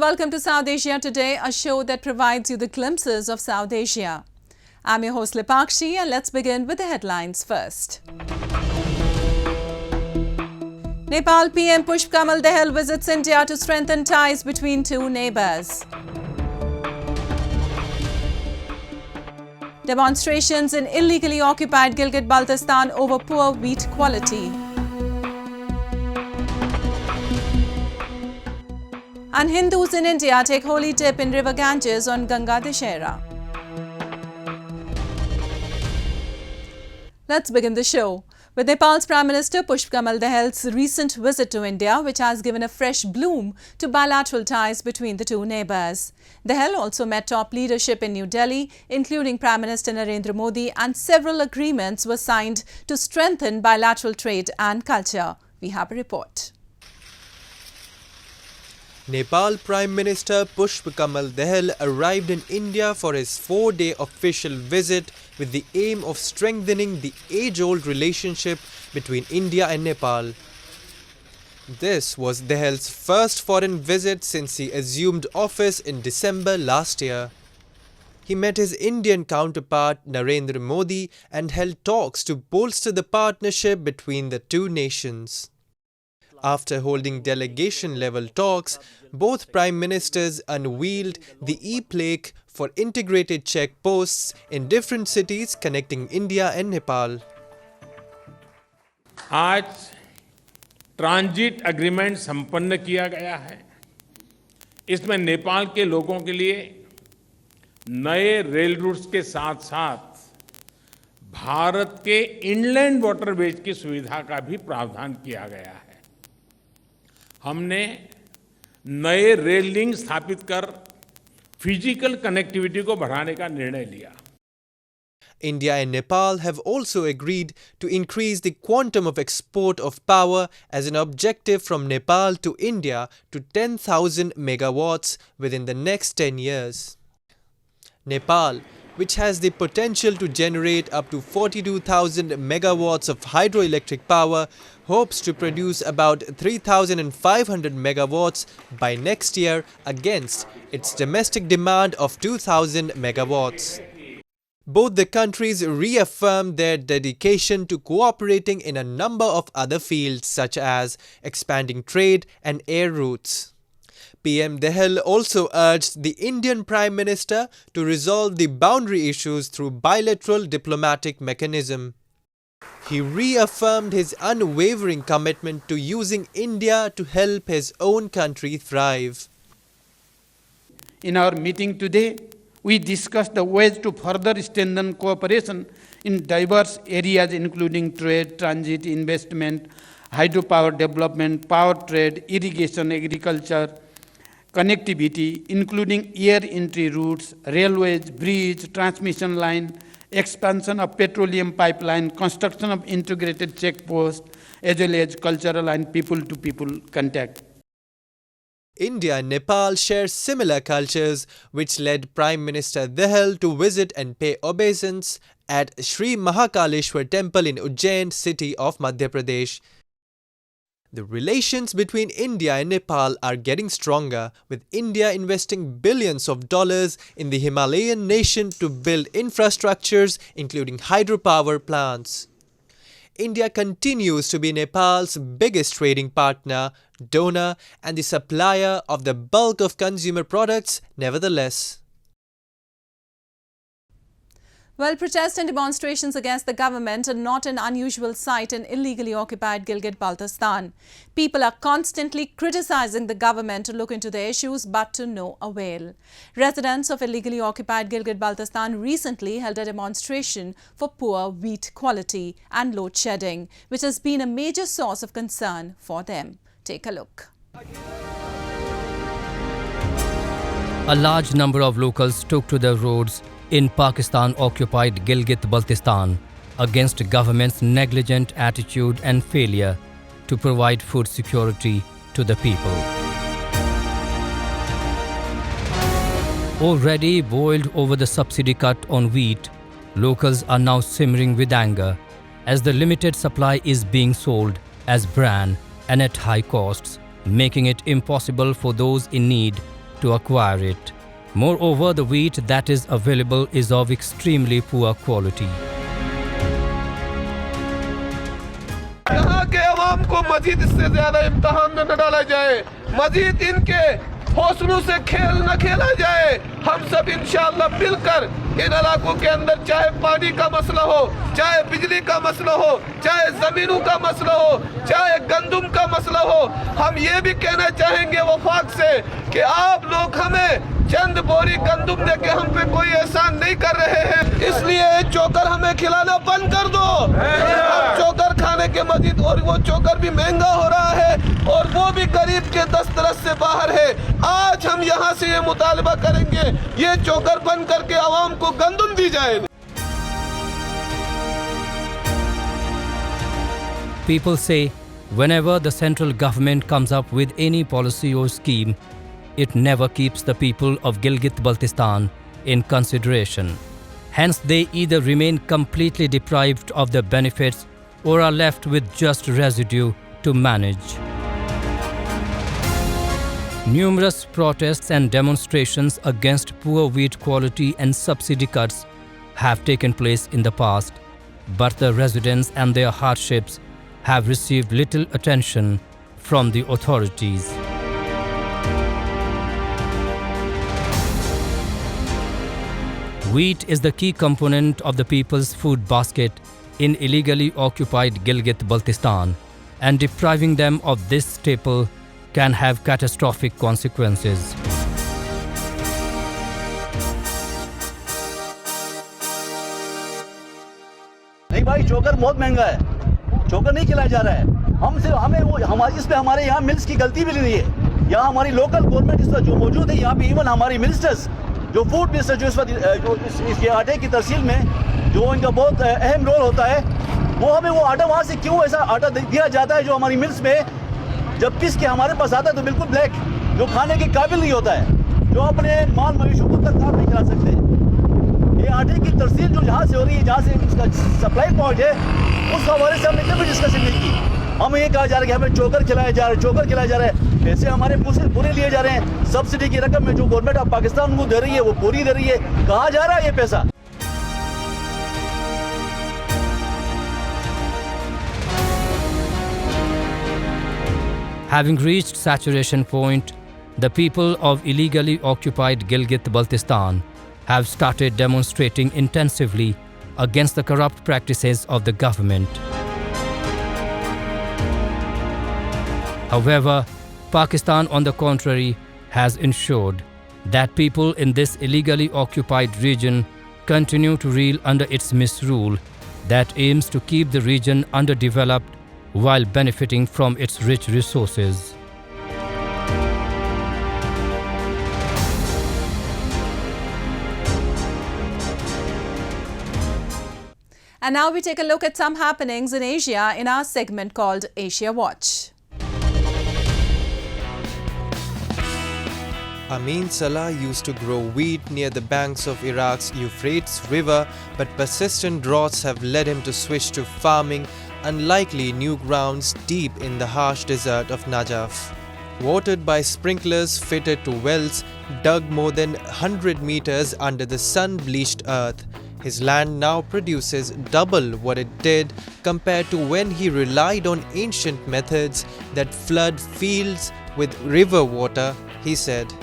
welcome to South Asia Today, a show that provides you the glimpses of South Asia. I'm your host Lipakshi, and let's begin with the headlines first. Nepal PM Pushp Kamal Dahal visits India to strengthen ties between two neighbours. Demonstrations in illegally occupied Gilgit-Baltistan over poor wheat quality. And Hindus in India take holy dip in river Ganges on Ganga Dashera. Let's begin the show with Nepal's Prime Minister Pushp Kamal Dahal's recent visit to India, which has given a fresh bloom to bilateral ties between the two neighbours. Dahal also met top leadership in New Delhi, including Prime Minister Narendra Modi, and several agreements were signed to strengthen bilateral trade and culture. We have a report. Nepal Prime Minister Pushp Kamal Dahal arrived in India for his 4-day official visit with the aim of strengthening the age-old relationship between India and Nepal. This was Dahal's first foreign visit since he assumed office in December last year. He met his Indian counterpart Narendra Modi and held talks to bolster the partnership between the two nations. After holding delegation-level talks, both Prime Ministers unveiled the e-plaque for integrated checkposts in different cities connecting India and Nepal. आज transit agreement संपन्न किया गया है। इसमें नेपाल के लोगों के लिए नए रेल रूट्स के साथ-साथ भारत के इनलैंड वाटरवेज की सुविधा का भी प्रावधान किया गया है। हमने नए रेल लिंक स्थापित कर फिजिकल कनेक्टिविटी को बढ़ाने का निर्णय लिया। India and Nepal have also agreed to increase the quantum of export of power as an objective from Nepal to India to 10,000 megawatts within the next 10 years. Nepal, which has the potential to generate up to 42,000 megawatts of hydroelectric power, hopes to produce about 3,500 megawatts by next year against its domestic demand of 2,000 megawatts. Both the countries reaffirmed their dedication to cooperating in a number of other fields such as expanding trade and air routes. PM Dahal also urged the Indian Prime Minister to resolve the boundary issues through bilateral diplomatic mechanism. He reaffirmed his unwavering commitment to using India to help his own country thrive. In our meeting today, we discussed the ways to further strengthen cooperation in diverse areas including trade, transit, investment, hydropower development, power trade, irrigation, agriculture, connectivity, including air entry routes, railways, bridge, transmission line, expansion of petroleum pipeline, construction of integrated checkposts, as well as cultural and people-to-people contact. India and Nepal share similar cultures, which led Prime Minister Dahal to visit and pay obeisance at Sri Mahakaleshwar Temple in Ujjain city of Madhya Pradesh. The relations between India and Nepal are getting stronger, with India investing billions of dollars in the Himalayan nation to build infrastructures including hydropower plants. India continues to be Nepal's biggest trading partner, donor, and the supplier of the bulk of consumer products, nevertheless. Well, protests and demonstrations against the government are not an unusual sight in illegally occupied Gilgit-Baltistan. People are constantly criticizing the government to look into the issues, but to no avail. Residents of illegally occupied Gilgit-Baltistan recently held a demonstration for poor wheat quality and load shedding, which has been a major source of concern for them. Take a look. A large number of locals took to the roads in Pakistan-occupied Gilgit-Baltistan against government's negligent attitude and failure to provide food security to the people. Already boiled over the subsidy cut on wheat, locals are now simmering with anger as the limited supply is being sold as bran and at high costs, making it impossible for those in need to acquire it. Moreover, the wheat that is available is of extremely poor quality. यहाँ के अवाम को मजीद इससे ज्यादा इम्तिहान में न डाला जाए, मजीद इनके हौसलों से खेल न खेला जाए। हम सब इंशाअल्लाह मिलकर इन इलाकों के अंदर चाहे पानी का मसला हो, चाहे बिजली का मसला हो, चाहे जमीनों का मसला हो, चाहे गंदुम का मसला हो, हम ये भी कहना चाहेंगे वफाक से कि आप लोग हमें चंद बोरी गंदुम देके हम पे कोई एहसान नहीं कर रहे हैं, इसलिए चोकर हमें खिलाना बंद कर दो। हम चोकर खाने के मजीद, और वो चोकर भी महंगा हो रहा है और वो भी गरीब के दस्तरस से बाहर है। आज हम यहाँ से ये मुतालबा करेंगे, ये चोकर बंद करके आवाम को गंदुम दी जाए। People say whenever the central government comes up with any policy or scheme, it never keeps the people of Gilgit-Baltistan in consideration. Hence, they either remain completely deprived of the benefits or are left with just residue to manage. Numerous protests and demonstrations against poor wheat quality and subsidy cuts have taken place in the past, but the residents and their hardships have received little attention from the authorities. Wheat is the key component of the people's food basket in illegally occupied Gilgit-Baltistan, and depriving them of this staple can have catastrophic consequences. नहीं भाई, चोकर बहुत महंगा है, चोकर नहीं खिलाया जा रहा है। हम सिर्फ हमें वो हमारे इस पे हमारे यहाँ मिल्स की गलती भी नहीं है। यहाँ हमारी लोकल गवर्नमेंट इस वक्त जो मौजूद है, यहाँ पे इवन हमारी मिनिस्टर्स, जो फूड मिनिस्टर जो इस वक्त इसके आटे की तरसील में जो इनका बहुत अहम रोल होता है, वो हमें वो आटा वहाँ से क्यों ऐसा आटा दिया जाता है जो हमारी मिल्स में जब पिस के हमारे पास आता है तो बिल्कुल ब्लैक, जो खाने के काबिल नहीं होता है, जो अपने माल मवेशियों को तक आप नहीं खिला सकते। ये आटे की तरसील जो जहाँ से हो रही है, जहाँ से उसका सप्लाई पॉइंट है, उस हवाले से हमने कभी डिस्कशन नहीं की। हमें ये कहा जा रहा है कि हमें चोकर खिलाया जा रहा है, चोकर खिलाया जा रहा है, पैसे हमारे पूरे लिए जा रहे हैं। सब्सिडी की रकम में जो गवर्नमेंट ऑफ पाकिस्तान उनको दे रही है वो पूरी दे रही है। कहाँ जा रहा है ये पैसा? Having reached saturation point, the people of illegally occupied Gilgit-Baltistan have started demonstrating intensively against the corrupt practices of the government. However, Pakistan, on the contrary, has ensured that people in this illegally occupied region continue to rule under its misrule that aims to keep the region underdeveloped while benefiting from its rich resources. And now we take a look at some happenings in Asia in our segment called Asia Watch. Amin Salah used to grow wheat near the banks of Iraq's Euphrates River, but persistent droughts have led him to switch to farming unlikely new grounds deep in the harsh desert of Najaf. Watered by sprinklers fitted to wells dug more than 100 meters under the sun-bleached earth, his land now produces double what it did compared to when he relied on ancient methods that flood fields with river water, he said.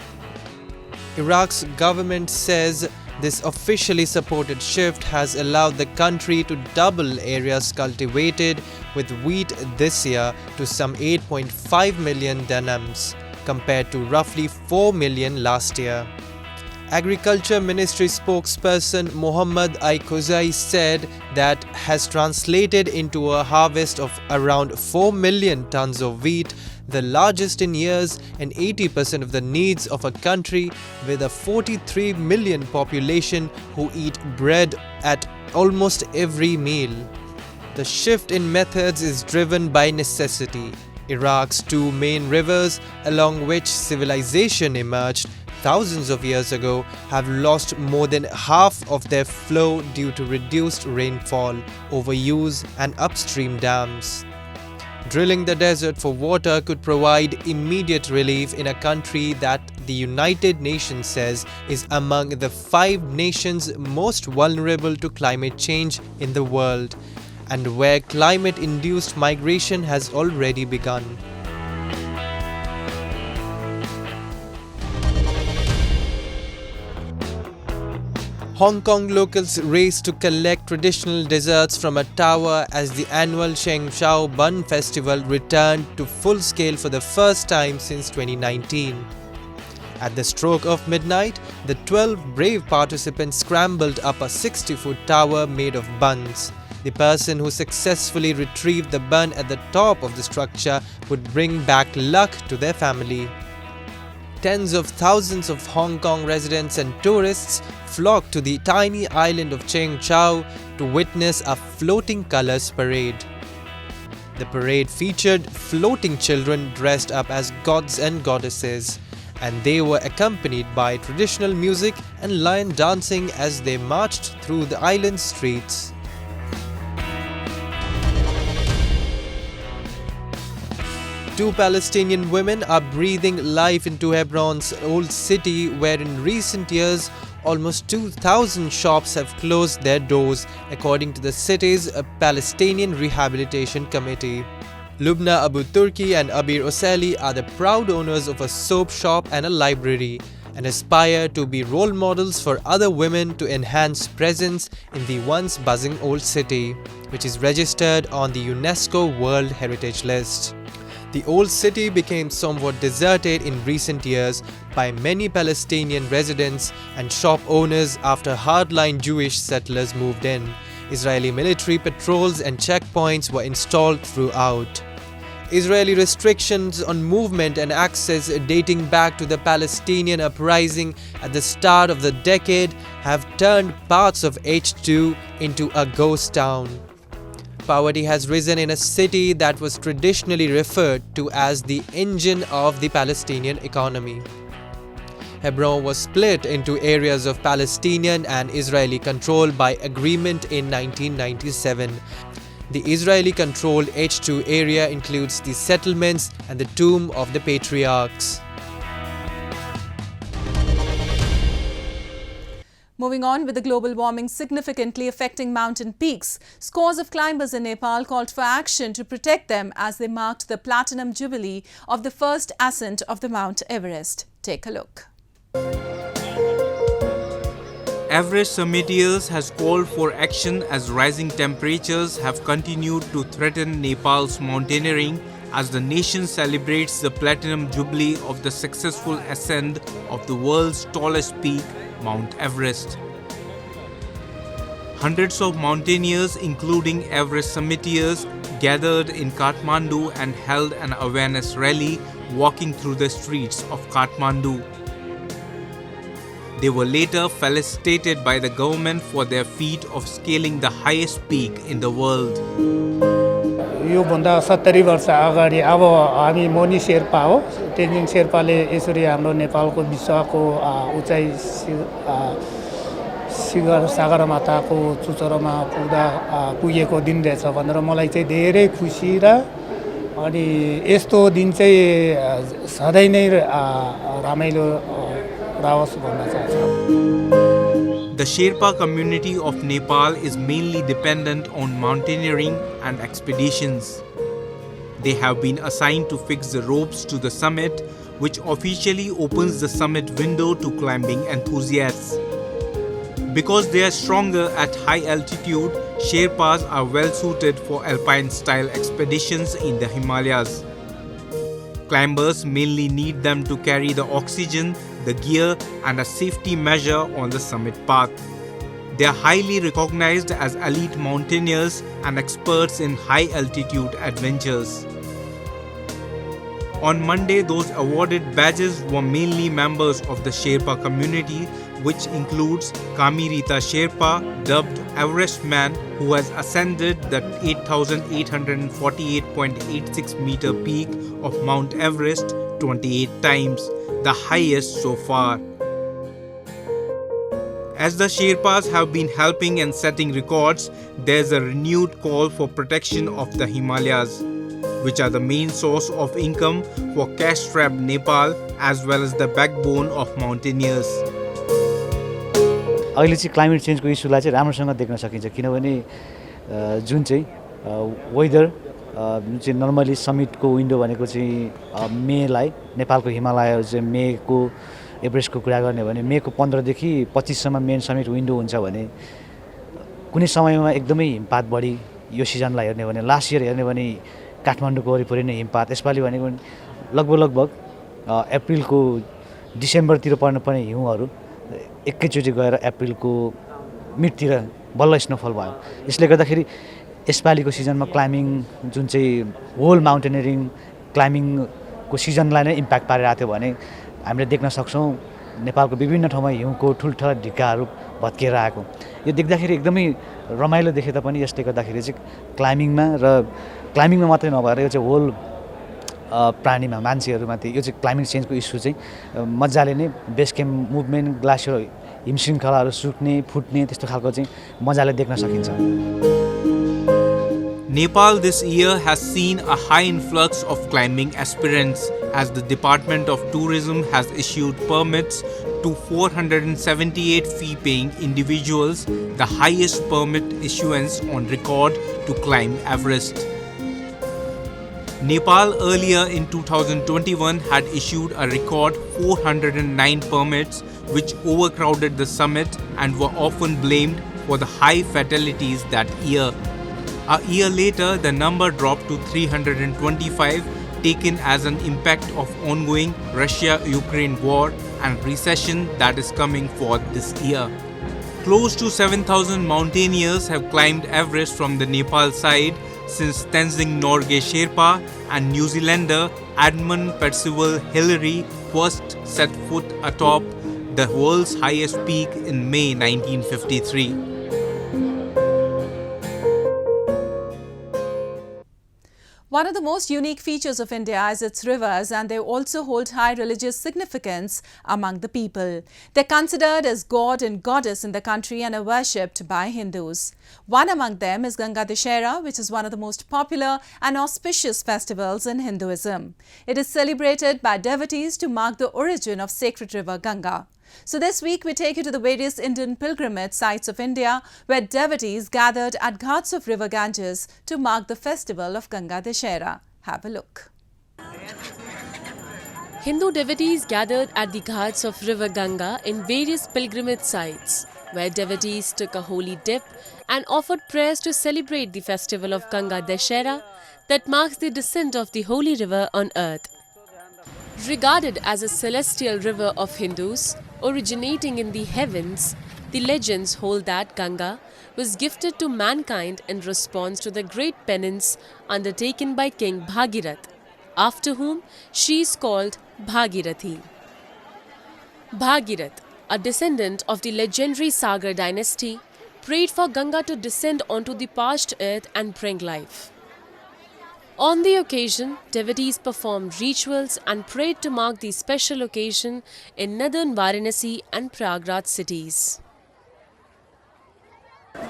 Iraq's government says this officially supported shift has allowed the country to double areas cultivated with wheat this year to some 8.5 million dunams compared to roughly 4 million last year. Agriculture Ministry spokesperson Mohammad Aykuzai said that has translated into a harvest of around 4 million tons of wheat, the largest in years and 80% of the needs of a country with a 43 million population who eat bread at almost every meal. The shift in methods is driven by necessity. Iraq's two main rivers, along which civilization emerged thousands of years ago, have lost more than half of their flow due to reduced rainfall, overuse and upstream dams. Drilling the desert for water could provide immediate relief in a country that the United Nations says is among the 5 nations most vulnerable to climate change in the world, and where climate-induced migration has already begun. Hong Kong locals race to collect traditional desserts from a tower as the annual Sheng Shao Bun Festival returned to full scale for the first time since 2019. At the stroke of midnight, the 12 brave participants scrambled up a 60-foot tower made of buns. The person who successfully retrieved the bun at the top of the structure would bring back luck to their family. Tens of thousands of Hong Kong residents and tourists flocked to the tiny island of Cheung Chau to witness a floating colours parade. The parade featured floating children dressed up as gods and goddesses, and they were accompanied by traditional music and lion dancing as they marched through the island's streets. Two Palestinian women are breathing life into Hebron's old city, where in recent years almost 2,000 shops have closed their doors, according to the city's Palestinian Rehabilitation Committee. Lubna Abu Turki and Abir Oseli are the proud owners of a soap shop and a library, and aspire to be role models for other women to enhance presence in the once buzzing old city, which is registered on the UNESCO World Heritage List. The old city became somewhat deserted in recent years by many Palestinian residents and shop owners after hardline Jewish settlers moved in. Israeli military patrols and checkpoints were installed throughout. Israeli restrictions on movement and access dating back to the Palestinian uprising at the start of the decade have turned parts of H2 into a ghost town. Poverty has risen in a city that was traditionally referred to as the engine of the Palestinian economy. Hebron was split into areas of Palestinian and Israeli control by agreement in 1997. The Israeli-controlled H2 area includes the settlements and the tomb of the patriarchs. Moving on, with the global warming significantly affecting mountain peaks, scores of climbers in Nepal called for action to protect them as they marked the platinum jubilee of the first ascent of the Mount Everest. Take a look. Everest summiteers has called for action as rising temperatures have continued to threaten Nepal's mountaineering as the nation celebrates the platinum jubilee of the successful ascent of the world's tallest peak, Mount Everest. Hundreds of mountaineers, including Everest summiteers, gathered in Kathmandu and held an awareness rally walking through the streets of Kathmandu. They were later felicitated by the government for their feat of scaling the highest peak in the world. यो भन्दा 70 वर्ष अगाडि अब हामी मोनी शेर्पा हो तेन्जिङ शेर्पाले यसरी हाम्रो नेपालको विश्वको उचाइ शिखर सागरमाथाको चुचुरोमा पुगेको दिन रहेछ भनेर मलाई चाहिँ धेरै खुसी र अनि यस्तो दिन चाहिँ सधैँ नै रमाइलो रहोस् भन्न चाहन्छु. The Sherpa community of Nepal is mainly dependent on mountaineering and expeditions. They have been assigned to fix the ropes to the summit, which officially opens the summit window to climbing enthusiasts. Because they are stronger at high altitude, Sherpas are well suited for alpine-style expeditions in the Himalayas. Climbers mainly need them to carry the oxygen, the gear, and a safety measure on the summit path. They are highly recognized as elite mountaineers and experts in high-altitude adventures. On Monday, those awarded badges were mainly members of the Sherpa community, which includes Kamirita Sherpa, dubbed Everest Man, who has ascended the 8,848.86 meter peak of Mount Everest 28 times, the highest so far. As the Sherpas have been helping and setting records, there's a renewed call for protection of the Himalayas, which are the main source of income for cash-strapped Nepal as well as the backbone of mountaineers. अहिले चाहिँ climate चेन्जको इस्युलाई चाहिँ राम्रोसँग देख्न सकिन्छ किनभने जुन चाहिँ weather जुन चाहिँ normally समिटको window भनेको चाहिँ मेलाई नेपालको हिमालयहरू चाहिँ मेको एभरेजको कुरा गर्ने हो भने मेको 15 देखि 25 सम्म मेन समिट विन्डो हुन्छ भने कुनै समयमा एकदमै हिमपात बढी यो सिजनलाई हेर्ने भने लास्ट इयर हेर्ने भने काठमाडौँको वरिपरि नै हिमपात यसपालि भनेको लगभग अप्रिलको डिसेम्बरतिर पर्नुपर्ने हिउँहरू एकैचोटि गएर अप्रिलको मिडतिर बल्ल स्नोफल भयो यसले गर्दाखेरि यसपालिको सिजनमा क्लाइम्बिङ जुन चाहिँ होल माउन्टेनियरिङ क्लाइम्बिङको सिजनलाई नै इम्प्याक्ट पारिरहेको थियो भने हामीले देख्न सक्छौँ नेपालको विभिन्न ठाउँमा हिउँको ठुल्ठुला ढिक्काहरू भत्किएर आएको यो देख्दाखेरि एकदमै रमाइलो देखे तापनि यसले गर्दाखेरि चाहिँ क्लाइम्बिङमा मात्रै नभएर यो चाहिँ होल प्राणीमा मान्छेहरूमाथि यो चाहिँ क्लाइमेट चेन्जको इस्यु चाहिँ मजाले नै बेस क्याम्प मुभमेन्ट ग्लासियर हिमशृङ्खलाहरू सुक्ने फुट्ने त्यस्तो खालको चाहिँ मजाले देख्न सकिन्छ Nepal this year has seen a high influx of climbing aspirants as the Department of Tourism has issued permits to 478 fee-paying individuals, the highest permit issuance on record to climb Everest. Nepal earlier in 2021 had issued a record 409 permits which overcrowded the summit and were often blamed for the high fatalities that year. A year later, the number dropped to 325, taken as an impact of ongoing Russia-Ukraine war and recession that is coming for this year. Close to 7,000 mountaineers have climbed Everest from the Nepal side since Tenzing Norgay Sherpa and New Zealander Edmund Percival Hillary first set foot atop the world's highest peak in May 1953. One of the most unique features of India is its rivers, and they also hold high religious significance among the people. They're considered as god and goddess in the country and are worshipped by Hindus. One among them is Ganga Dashera, which is one of the most popular and auspicious festivals in Hinduism. It is celebrated by devotees to mark the origin of sacred river Ganga. So this week we take you to the various Indian pilgrimage sites of India where devotees gathered at ghats of river Ganges to mark the festival of Ganga Dashera. Have a look. Hindu devotees gathered at the ghats of river Ganga in various pilgrimage sites where devotees took a holy dip and offered prayers to celebrate the festival of Ganga Dashera that marks the descent of the holy river on earth. Regarded as a celestial river of Hindus, originating in the heavens, the legends hold that Ganga was gifted to mankind in response to the great penance undertaken by King Bhagirath, after whom she is called Bhagirathi. Bhagirath, a descendant of the legendary Sagar dynasty, prayed for Ganga to descend onto the parched earth and bring life. On the occasion, devotees performed rituals and prayed to mark the special occasion in northern Varanasi and Prayagraj cities.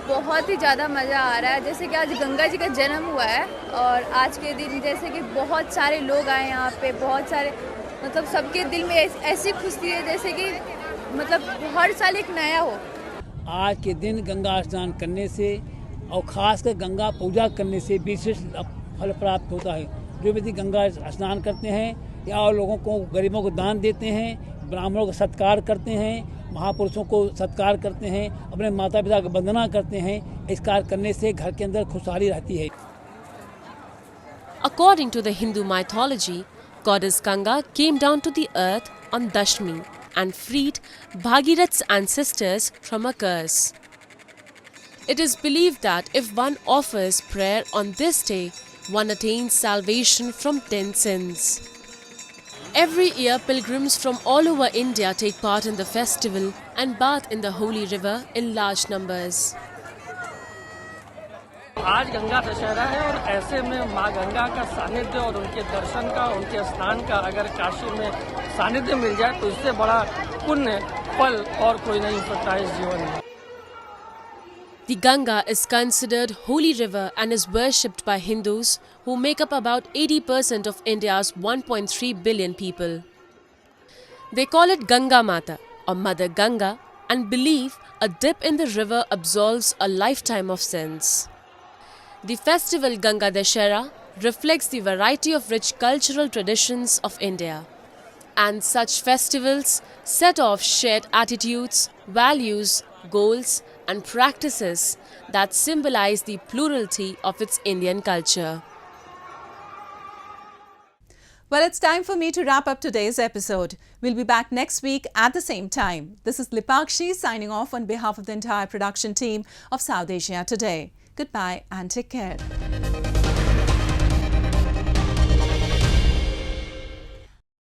बहुत ही ज़्यादा मज़ा आ रहा है जैसे कि आज गंगा जी का जन्म हुआ है और आज के दिन जैसे कि बहुत सारे लोग आए यहाँ पे बहुत सारे मतलब सबके दिल में ऐसी खुशी है जैसे कि मतलब हर साल एक नया हो। आज के दिन गंगा स्नान करने से और खासकर गंगा पूजा करने से विशेष फल प्राप्त होता है। जो व्यक्ति गंगा स्नान करते हैं या और लोगों को गरीबों को दान देते हैं, ब्राह्मणों का सत्कार करते हैं, महापुरुषों को सत्कार करते हैं, अपने माता पिता की वंदना करते हैं, इस कार्य करने से घर के अंदर खुशहाली रहती है। According to the Hindu mythology, goddess Ganga came down to the earth on Dashmi and freed Bhagirath's ancestors from a curse. It is believed that if one offers prayer on this day, one attains salvation from 10 sins. Every year, pilgrims from all over India take part in the festival and bath in the holy river in large numbers. आज गंगा दशहरा है और ऐसे में माँ गंगा का सानिध्य और उनके दर्शन का उनके स्नान का अगर काशी में सानिध्य मिल जाए तो इससे बड़ा पुण्य फल और कोई नहीं हो सकता इस जीवन में। The Ganga is considered holy river and is worshipped by Hindus who make up about 80% of India's 1.3 billion people. They call it Ganga Mata or Mother Ganga and believe a dip in the river absolves a lifetime of sins. The festival Ganga Dashera reflects the variety of rich cultural traditions of India. And such festivals set off shared attitudes, values, goals, and practices that symbolize the plurality of its Indian culture. Well, it's time for me to wrap up today's episode. We'll be back next week at the same time. This is Lipakshi signing off on behalf of the entire production team of South Asia Today. Goodbye and take care.